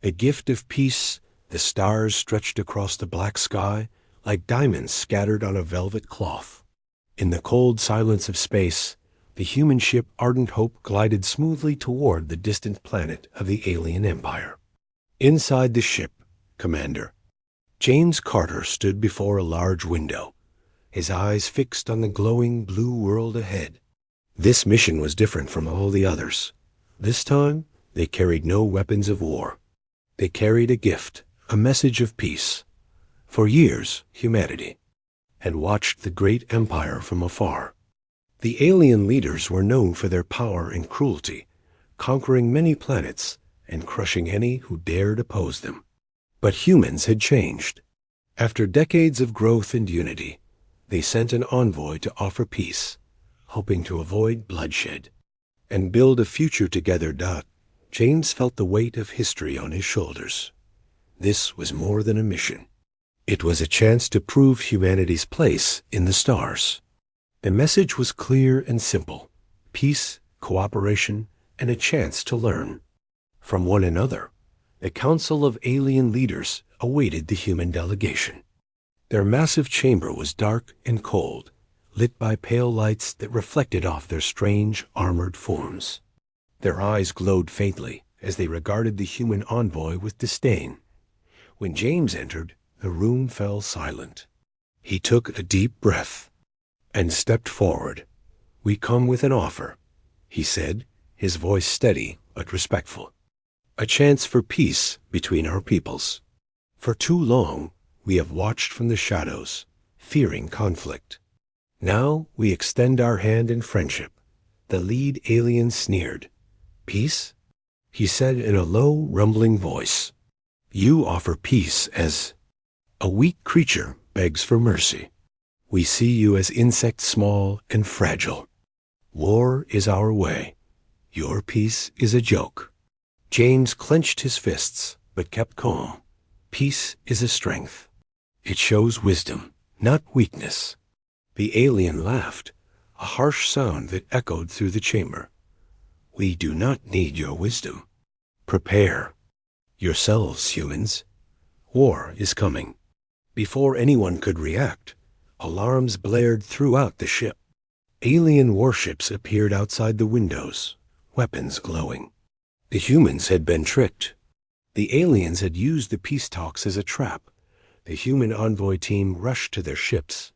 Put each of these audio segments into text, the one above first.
A gift of peace, the stars stretched across the black sky like diamonds scattered on a velvet cloth. In the cold silence of space, the human ship Ardent Hope glided smoothly toward the distant planet of the alien empire. Inside the ship, Commander James Carter stood before a large window, his eyes fixed on the glowing blue world ahead. This mission was different from all the others. This time, they carried no weapons of war. They carried a gift, a message of peace. For years, humanity had watched the great empire from afar. The alien leaders were known for their power and cruelty, conquering many planets and crushing any who dared oppose them. But humans had changed. After decades of growth and unity, they sent an envoy to offer peace, hoping to avoid bloodshed and build a future together. James felt the weight of history on his shoulders. This was more than a mission. It was a chance to prove humanity's place in the stars. The message was clear and simple: peace, cooperation, and a chance to learn from one another. The Council of Alien Leaders awaited the human delegation. Their massive chamber was dark and cold, lit by pale lights that reflected off their strange, armored forms. Their eyes glowed faintly as they regarded the human envoy with disdain. When James entered, the room fell silent. He took a deep breath and stepped forward. "We come with an offer," he said, his voice steady but respectful. "A chance for peace between our peoples. For too long, we have watched from the shadows, fearing conflict. Now we extend our hand in friendship." The lead alien sneered. "Peace?" he said in a low, rumbling voice. "You offer peace as a weak creature begs for mercy. We see you as insect small and fragile. War is our way. Your peace is a joke." James clenched his fists, but kept calm. Peace is a strength. It shows wisdom, not weakness. The alien laughed, a harsh sound that echoed through the chamber. "We do not need your wisdom. Prepare yourselves, humans. War is coming." Before anyone could react, alarms blared throughout the ship. Alien warships appeared outside the windows, weapons glowing. The humans had been tricked. The aliens had used the peace talks as a trap. The human envoy team rushed to their ships.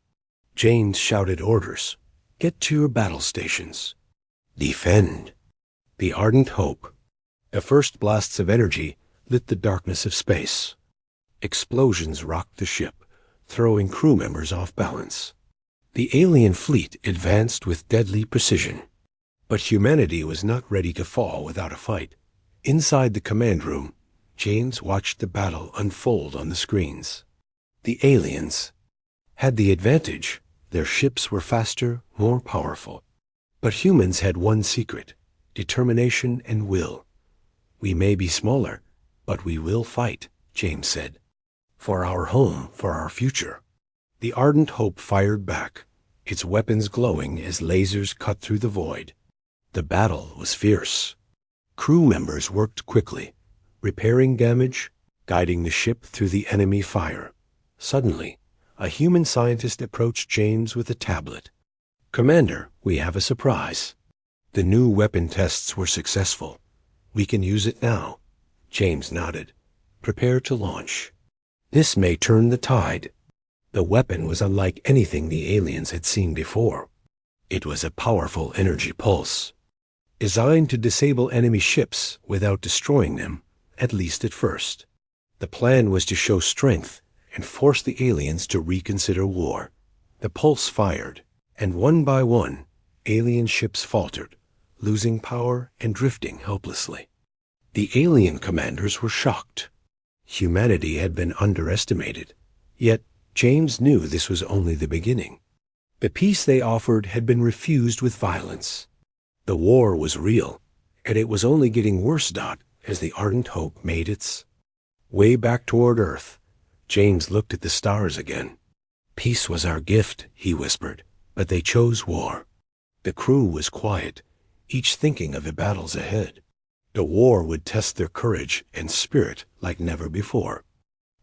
James shouted orders. "Get to your battle stations. Defend." The Ardent Hope. The first blasts of energy lit the darkness of space. Explosions rocked the ship, throwing crew members off balance. The alien fleet advanced with deadly precision. But humanity was not ready to fall without a fight. Inside the command room, James watched the battle unfold on the screens. The aliens had the advantage. Their ships were faster, more powerful. But humans had one secret: determination and will. "We may be smaller, but we will fight," James said. "For our home, for our future." The Ardent Hope fired back, its weapons glowing as lasers cut through the void. The battle was fierce. Crew members worked quickly, repairing damage, guiding the ship through the enemy fire. Suddenly, a human scientist approached James with a tablet. "Commander, we have a surprise. The new weapon tests were successful. We can use it now." James nodded. "Prepare to launch. This may turn the tide." The weapon was unlike anything the aliens had seen before. It was a powerful energy pulse, designed to disable enemy ships without destroying them, at least at first. The plan was to show strength and force the aliens to reconsider war. The pulse fired, and one by one, alien ships faltered, losing power and drifting helplessly. The alien commanders were shocked. Humanity had been underestimated, yet James knew this was only the beginning. The peace they offered had been refused with violence. The war was real, and it was only getting worse. As the Ardent Hope made its way back toward Earth, James looked at the stars again. "Peace was our gift," he whispered, "but they chose war." The crew was quiet, each thinking of the battles ahead. The war would test their courage and spirit like never before.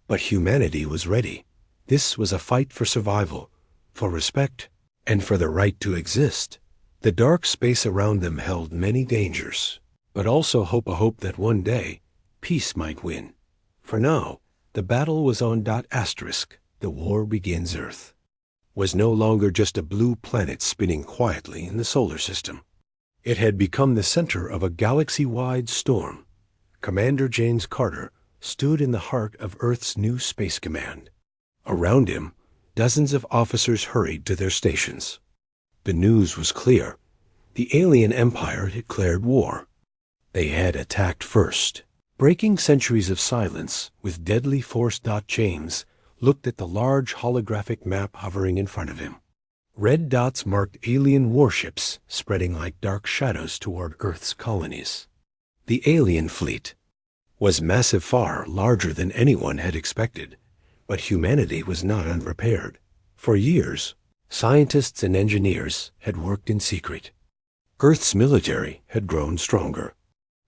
But humanity was ready. This was a fight for survival, for respect, and for the right to exist. The dark space around them held many dangers, but also a hope that one day, peace might win. For now, the battle was on ***. The war begins Earth was no longer just a blue planet spinning quietly in the solar system. It had become the center of a galaxy-wide storm. Commander James Carter stood in the heart of Earth's new space command. Around him, dozens of officers hurried to their stations. The news was clear. The alien empire declared war. They had attacked first. Breaking centuries of silence with deadly force. James looked at the large holographic map hovering in front of him. Red dots marked alien warships spreading like dark shadows toward Earth's colonies. The alien fleet was massive, far larger than anyone had expected, but humanity was not unprepared. For years, scientists and engineers had worked in secret. Earth's military had grown stronger.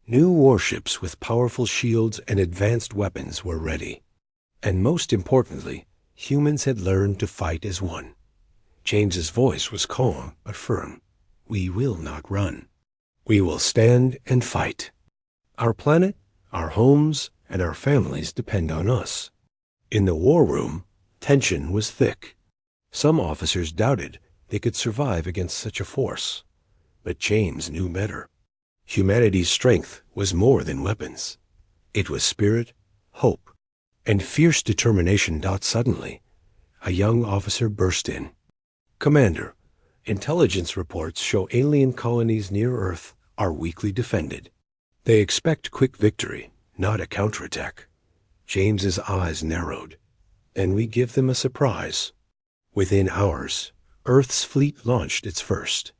New warships with powerful shields and advanced weapons were ready. And most importantly, humans had learned to fight as one. James's voice was calm but firm. We will not run. We will stand and fight. Our planet, our homes, and our families depend on us. In the war room, tension was thick. Some officers doubted they could survive against such a force. But James knew better. Humanity's strength was more than weapons. It was spirit, hope, and fierce determination. Suddenly, a young officer burst in. Commander, intelligence reports show alien colonies near Earth are weakly defended. They expect quick victory, not a counterattack. James's eyes narrowed. And we give them a surprise. Within hours, Earth's fleet launched its first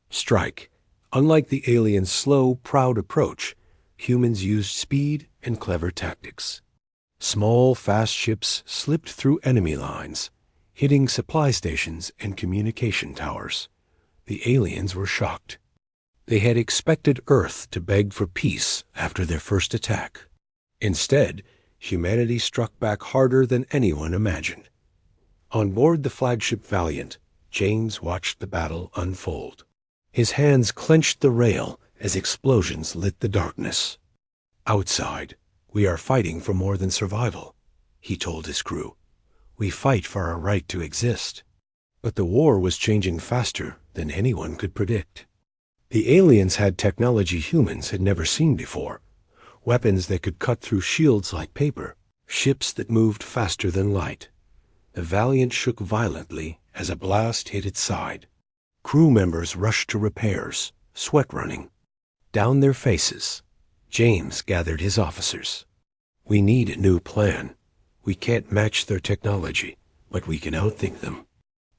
strike. Unlike the aliens' slow, proud approach, humans used speed and clever tactics. Small, fast ships slipped through enemy lines, hitting supply stations and communication towers. The aliens were shocked. They had expected Earth to beg for peace after their first attack. Instead, humanity struck back harder than anyone imagined. On board the flagship Valiant, James watched the battle unfold. His hands clenched the rail as explosions lit the darkness. Outside, we are fighting for more than survival, he told his crew. We fight for our right to exist. But the war was changing faster than anyone could predict. The aliens had technology humans had never seen before. Weapons that could cut through shields like paper. Ships that moved faster than light. The Valiant shook violently as a blast hit its side. Crew members rushed to repairs, sweat running down their faces. James gathered his officers. We need a new plan. We can't match their technology, but we can outthink them.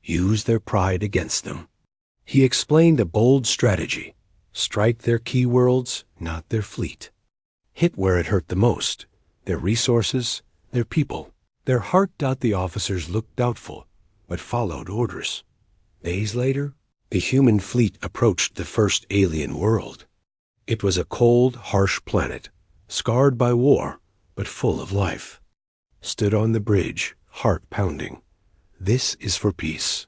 Use their pride against them. He explained a bold strategy. Strike their key worlds, not their fleet. Hit where it hurt the most. Their resources, their people. Their heart. The officers looked doubtful, but followed orders. Days later, the human fleet approached the first alien world. It was a cold, harsh planet, scarred by war, but full of life. Stood on the bridge, heart pounding. This is for peace.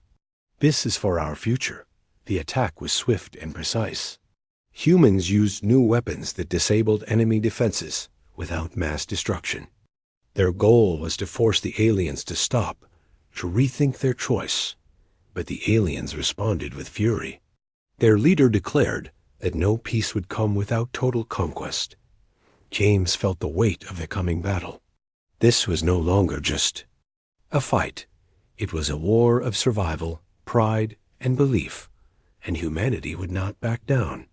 This is for our future. The attack was swift and precise. Humans used new weapons that disabled enemy defenses without mass destruction. Their goal was to force the aliens to stop, to rethink their choice. But the aliens responded with fury. Their leader declared that no peace would come without total conquest. James felt the weight of the coming battle. This was no longer just a fight. It was a war of survival, pride, and belief, and humanity would not back down.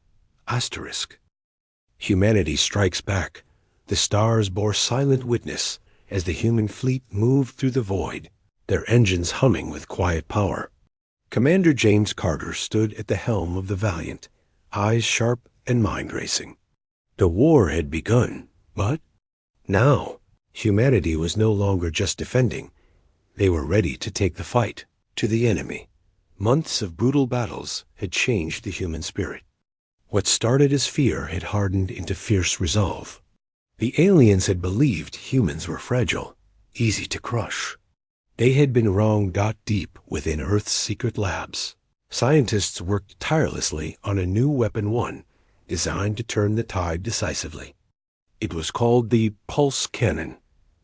Humanity strikes back. The stars bore silent witness as the human fleet moved through the void, their engines humming with quiet power. Commander James Carter stood at the helm of the Valiant, eyes sharp and mind racing. The war had begun, but now humanity was no longer just defending. They were ready to take the fight to the enemy. Months of brutal battles had changed the human spirit. What started as fear had hardened into fierce resolve. The aliens had believed humans were fragile, easy to crush. They had been wrong. Deep within Earth's secret labs, scientists worked tirelessly on a new weapon, one designed to turn the tide decisively. It was called the pulse cannon,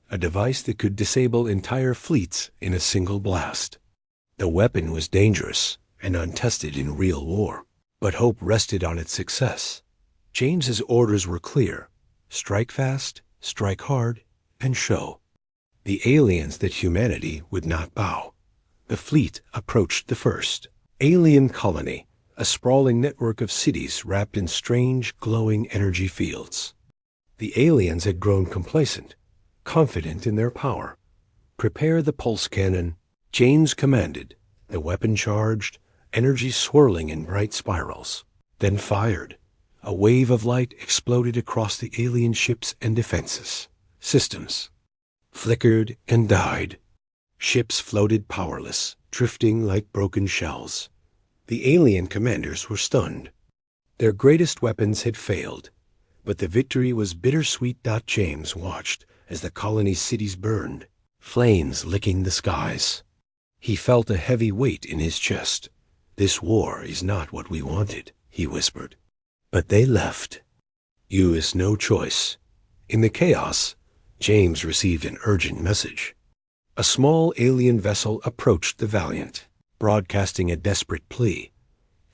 a device that could disable entire fleets in a single blast. The weapon was dangerous and untested in real war, but hope rested on its success. James's orders were clear: strike fast, strike hard, and show the aliens that humanity would not bow. The fleet approached the first alien colony, a sprawling network of cities wrapped in strange, glowing energy fields. The aliens had grown complacent, confident in their power. "Prepare the pulse cannon," James commanded. The weapon charged, energy swirling in bright spirals, then fired. A wave of light exploded across the alien ships and defenses. Systems flickered and died. Ships floated powerless, drifting like broken shells. The alien commanders were stunned. Their greatest weapons had failed, but the victory was bittersweet. James watched as the colony's cities burned, flames licking the skies. He felt a heavy weight in his chest. "This war is not what we wanted," he whispered. "But they left. You has no choice." In the chaos, James received an urgent message. A small alien vessel approached the Valiant, broadcasting a desperate plea.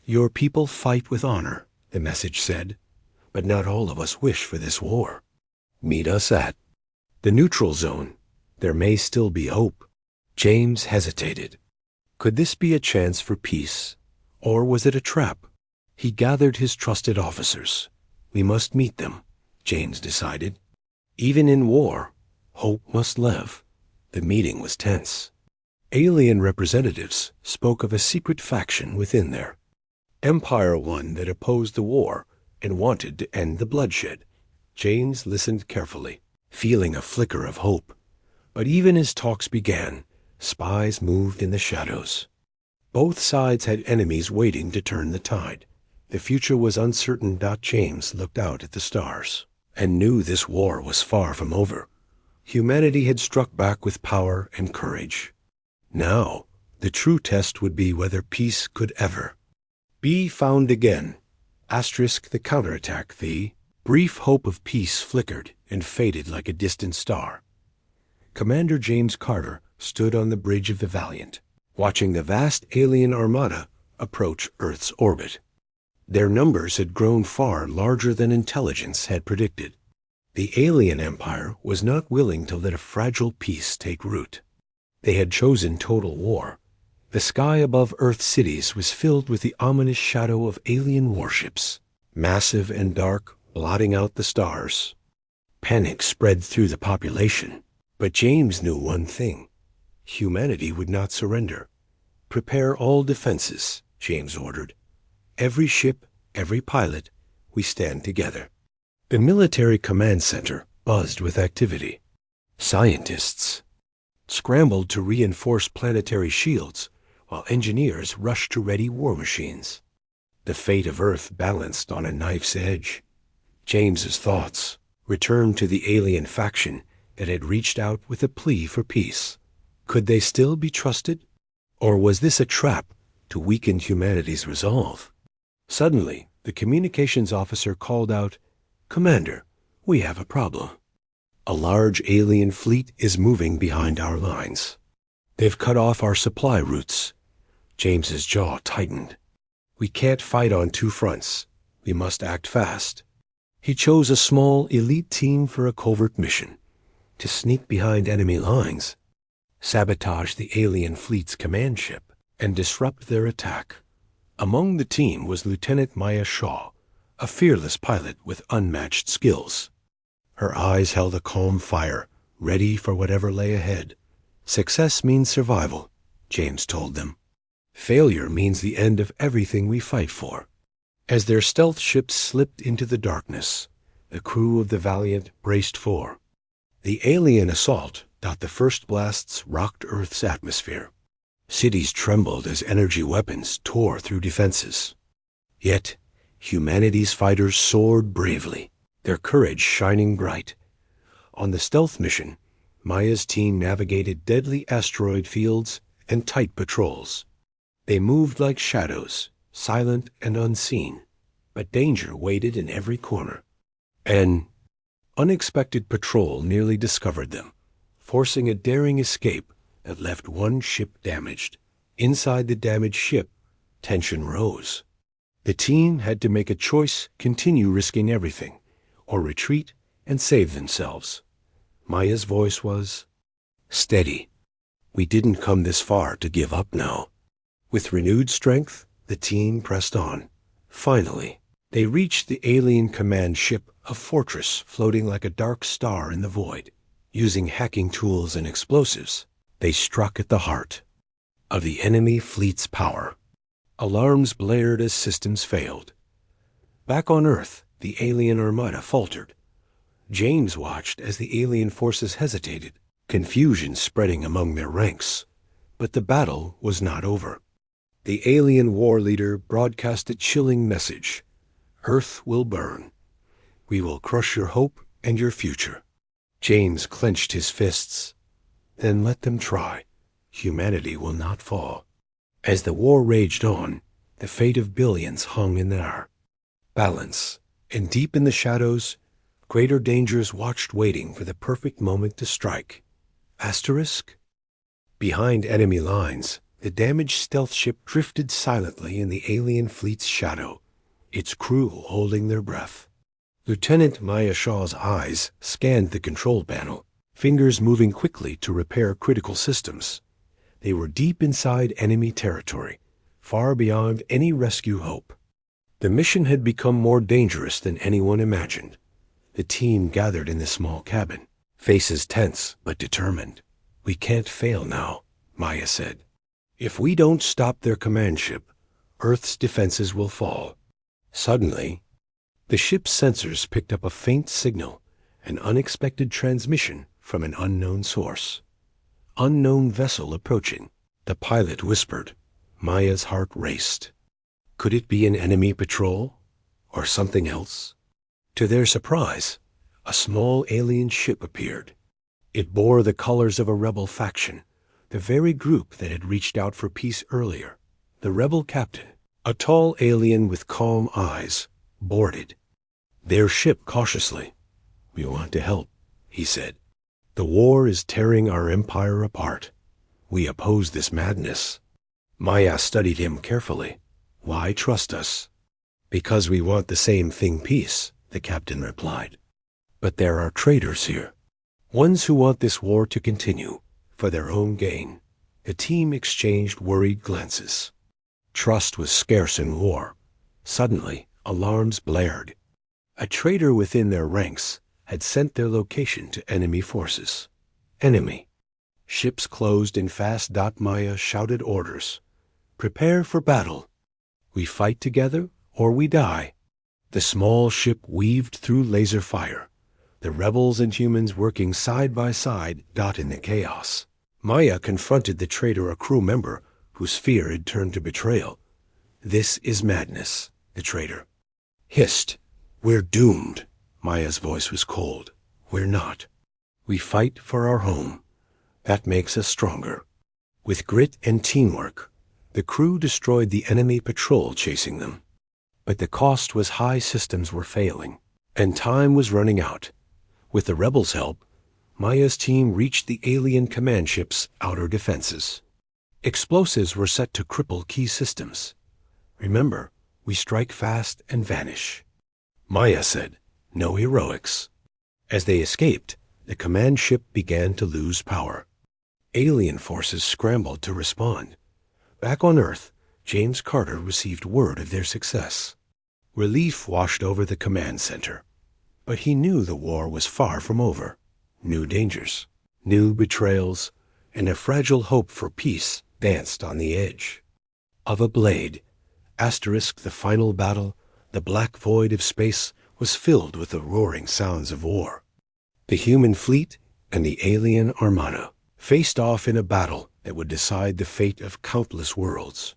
"Your people fight with honor," the message said, "but not all of us wish for this war. Meet us at the neutral zone. There may still be hope." James hesitated. Could this be a chance for peace, or was it a trap? He gathered his trusted officers. "We must meet them," James decided. Even in war, hope must live. The meeting was tense. Alien representatives spoke of a secret faction within there. Empire, one that opposed the war and wanted to end the bloodshed. James listened carefully, feeling a flicker of hope. But even as talks began, spies moved in the shadows. Both sides had enemies waiting to turn the tide. The future was uncertain. James looked out at the stars and knew this war was far from over. Humanity had struck back with power and courage. Now, the true test would be whether peace could ever be found again. The counterattack. The brief hope of peace flickered and faded like a distant star. Commander James Carter stood on the bridge of the Valiant, watching the vast alien armada approach Earth's orbit. Their numbers had grown far larger than intelligence had predicted. The alien empire was not willing to let a fragile peace take root. They had chosen total war. The sky above Earth's cities was filled with the ominous shadow of alien warships, massive and dark, blotting out the stars. Panic spread through the population, but James knew one thing: humanity would not surrender. "Prepare all defenses," James ordered. "Every ship, every pilot, we stand together." The military command center buzzed with activity. Scientists scrambled to reinforce planetary shields, while engineers rushed to ready war machines. The fate of Earth balanced on a knife's edge. James's thoughts returned to the alien faction that had reached out with a plea for peace. Could they still be trusted? Or was this a trap to weaken humanity's resolve? Suddenly, the communications officer called out, "Commander, we have a problem. A large alien fleet is moving behind our lines. They've cut off our supply routes." James's jaw tightened. "We can't fight on two fronts. We must act fast." He chose a small, elite team for a covert mission: to sneak behind enemy lines, sabotage the alien fleet's command ship, and disrupt their attack. Among the team was Lieutenant Maya Shaw, a fearless pilot with unmatched skills. Her eyes held a calm fire, ready for whatever lay ahead. "Success means survival," James told them. "Failure means the end of everything we fight for." As their stealth ships slipped into the darkness, the crew of the Valiant braced for the alien assault. The first blasts rocked Earth's atmosphere. Cities trembled as energy weapons tore through defenses. Yet, Humanity's fighters soared bravely, their courage shining bright. On the stealth mission, Maya's team navigated deadly asteroid fields and tight patrols. They moved like shadows, silent and unseen, but danger waited in every corner. An unexpected patrol nearly discovered them, forcing a daring escape that left one ship damaged. Inside the damaged ship, tension rose. The team had to make a choice: continue risking everything, or retreat and save themselves. Maya's voice was steady. We didn't come this far to give up now. With renewed strength, the team pressed on. Finally, they reached the alien command ship, a fortress floating like a dark star in the void. Using hacking tools and explosives, they struck at the heart of the enemy fleet's power. Alarms blared as systems failed. Back on Earth, the alien armada faltered. James watched as the alien forces hesitated, confusion spreading among their ranks. But the battle was not over. The alien war leader broadcast a chilling message. Earth will burn. We will crush your hope and your future. James clenched his fists. Then let them try. Humanity will not fall. As the war raged on, the fate of billions hung in the air. Balance, and deep in the shadows, greater dangers watched, waiting for the perfect moment to strike. Asterisk? Behind enemy lines, the damaged stealth ship drifted silently in the alien fleet's shadow, its crew holding their breath. Lieutenant Maya Shaw's eyes scanned the control panel, fingers moving quickly to repair critical systems. They were deep inside enemy territory, far beyond any rescue hope. The mission had become more dangerous than anyone imagined. The team gathered in the small cabin, faces tense but determined. We can't fail now, Maya said. If we don't stop their command ship, Earth's defenses will fall. Suddenly, the ship's sensors picked up a faint signal, an unexpected transmission from an unknown source. Unknown vessel approaching, the pilot whispered. Maya's heart raced. Could it be an enemy patrol? Or something else? To their surprise, a small alien ship appeared. It bore the colors of a rebel faction, the very group that had reached out for peace earlier. The rebel captain, a tall alien with calm eyes, boarded their ship cautiously. We want to help, he said. The war is tearing our empire apart. We oppose this madness. Maya studied him carefully. Why trust us? Because we want the same thing, peace, the captain replied. But there are traitors here. Ones who want this war to continue, for their own gain. The team exchanged worried glances. Trust was scarce in war. Suddenly, alarms blared. A traitor within their ranks had sent their location to enemy forces. Enemy. Ships closed in fast. Maya shouted orders. Prepare for battle. We fight together or we die. The small ship weaved through laser fire, the rebels and humans working side by side. In the chaos, Maya confronted the traitor, a crew member whose fear had turned to betrayal. This is madness, the traitor hissed. We're doomed. Maya's voice was cold. We're not. We fight for our home. That makes us stronger. With grit and teamwork, the crew destroyed the enemy patrol chasing them. But the cost was high. Systems were failing, and time was running out. With the rebels' help, Maya's team reached the alien command ship's outer defenses. Explosives were set to cripple key systems. Remember, we strike fast and vanish. Maya said, no heroics. As they escaped, the command ship began to lose power. Alien forces scrambled to respond. Back on Earth, James Carter received word of their success. Relief washed over the command center. But he knew the war was far from over. New dangers, new betrayals, and a fragile hope for peace danced on the edge of a blade. Asterisk, the final battle, the black void of space, was filled with the roaring sounds of war. The human fleet and the alien armada faced off in a battle that would decide the fate of countless worlds.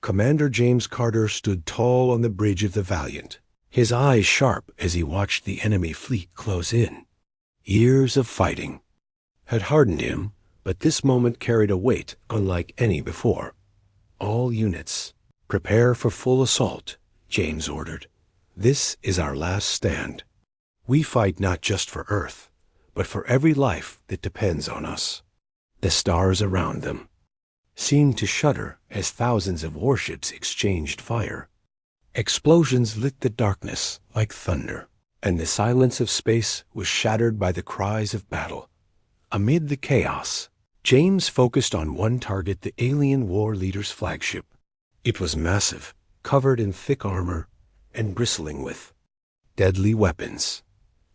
Commander James Carter stood tall on the bridge of the Valiant, his eyes sharp as he watched the enemy fleet close in. Years of fighting had hardened him, but this moment carried a weight unlike any before. "All units, prepare for full assault," James ordered. "This is our last stand. We fight not just for Earth, but for every life that depends on us." The stars around them seemed to shudder as thousands of warships exchanged fire. Explosions lit the darkness like thunder, and the silence of space was shattered by the cries of battle. Amid the chaos, James focused on one target, the alien war leader's flagship. It was massive, covered in thick armor, and bristling with deadly weapons.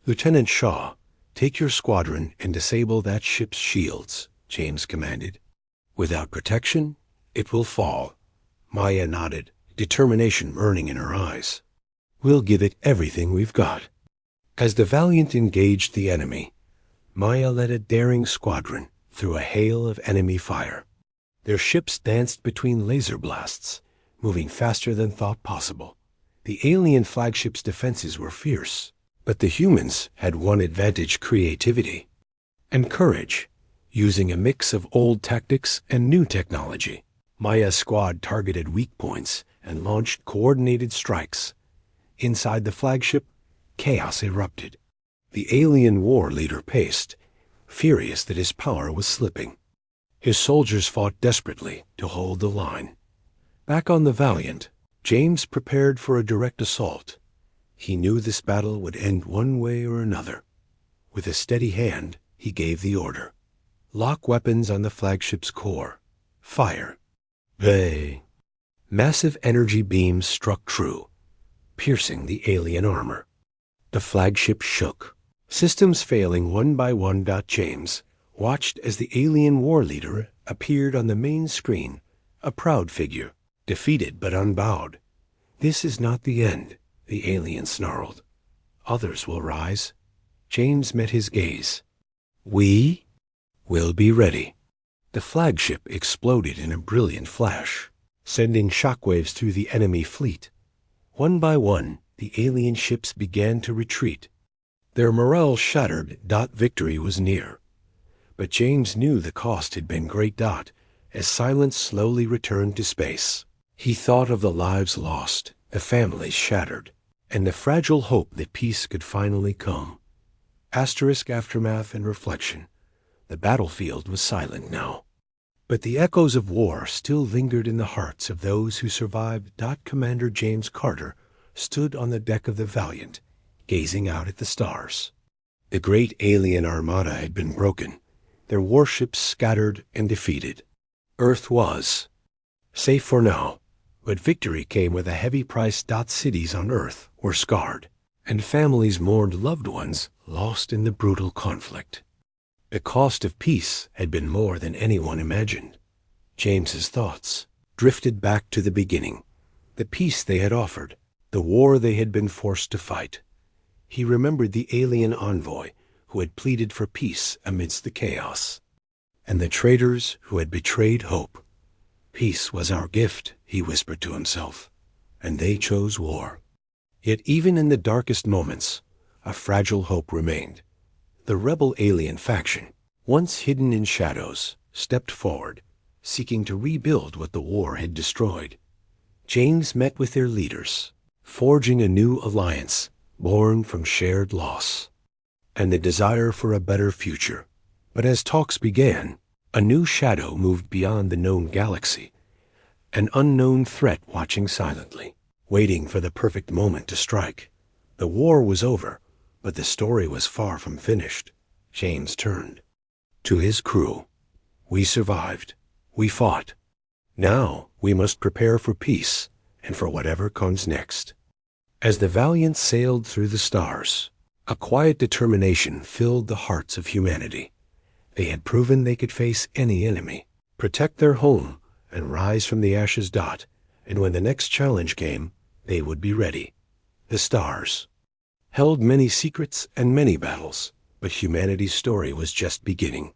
"Lieutenant Shaw, take your squadron and disable that ship's shields," James commanded. "Without protection, it will fall." Maya nodded, determination burning in her eyes. "We'll give it everything we've got." As the Valiant engaged the enemy, Maya led a daring squadron through a hail of enemy fire. Their ships danced between laser blasts, moving faster than thought possible. The alien flagship's defenses were fierce, but the humans had one advantage: creativity and courage, using a mix of old tactics and new technology. Maya's squad targeted weak points and launched coordinated strikes. Inside the flagship, chaos erupted. The alien war leader paced, furious that his power was slipping. His soldiers fought desperately to hold the line. Back on the Valiant, James prepared for a direct assault. He knew this battle would end one way or another. With a steady hand, he gave the order. "Lock weapons on the flagship's core. Fire." They. Massive energy beams struck true, piercing the alien armor. The flagship shook, systems failing one by one. James watched as the alien war leader appeared on the main screen, a proud figure, defeated but unbowed. "This is not the end," the alien snarled. "Others will rise." James met his gaze. "We will be ready." The flagship exploded in a brilliant flash, sending shockwaves through the enemy fleet. One by one, the alien ships began to retreat. Their morale shattered. Victory was near. But James knew the cost had been great. As silence slowly returned to space, he thought of the lives lost, the families shattered, and the fragile hope that peace could finally come. Aftermath and reflection. The battlefield was silent now, but the echoes of war still lingered in the hearts of those who survived. Commander James Carter stood on the deck of the Valiant, gazing out at the stars. The great alien armada had been broken, their warships scattered and defeated. Earth was safe for now, but victory came with a heavy price. Cities on Earth were scarred, and families mourned loved ones lost in the brutal conflict. The cost of peace had been more than anyone imagined. James's thoughts drifted back to the beginning, the peace they had offered, the war they had been forced to fight. He remembered the alien envoy who had pleaded for peace amidst the chaos, and the traitors who had betrayed hope. "Peace was our gift," he whispered to himself, "and they chose war." Yet even in the darkest moments, a fragile hope remained. The rebel alien faction, once hidden in shadows, stepped forward, seeking to rebuild what the war had destroyed. James met with their leaders, forging a new alliance born from shared loss and the desire for a better future. But as talks began, a new shadow moved beyond the known galaxy, an unknown threat watching silently, waiting for the perfect moment to strike. The war was over, but the story was far from finished. James turned to his crew. "We survived. We fought. Now we must prepare for peace and for whatever comes next." As the Valiant sailed through the stars, a quiet determination filled the hearts of humanity. They had proven they could face any enemy, protect their home, and rise from the ashes. And when the next challenge came, they would be ready. The stars held many secrets and many battles, but humanity's story was just beginning.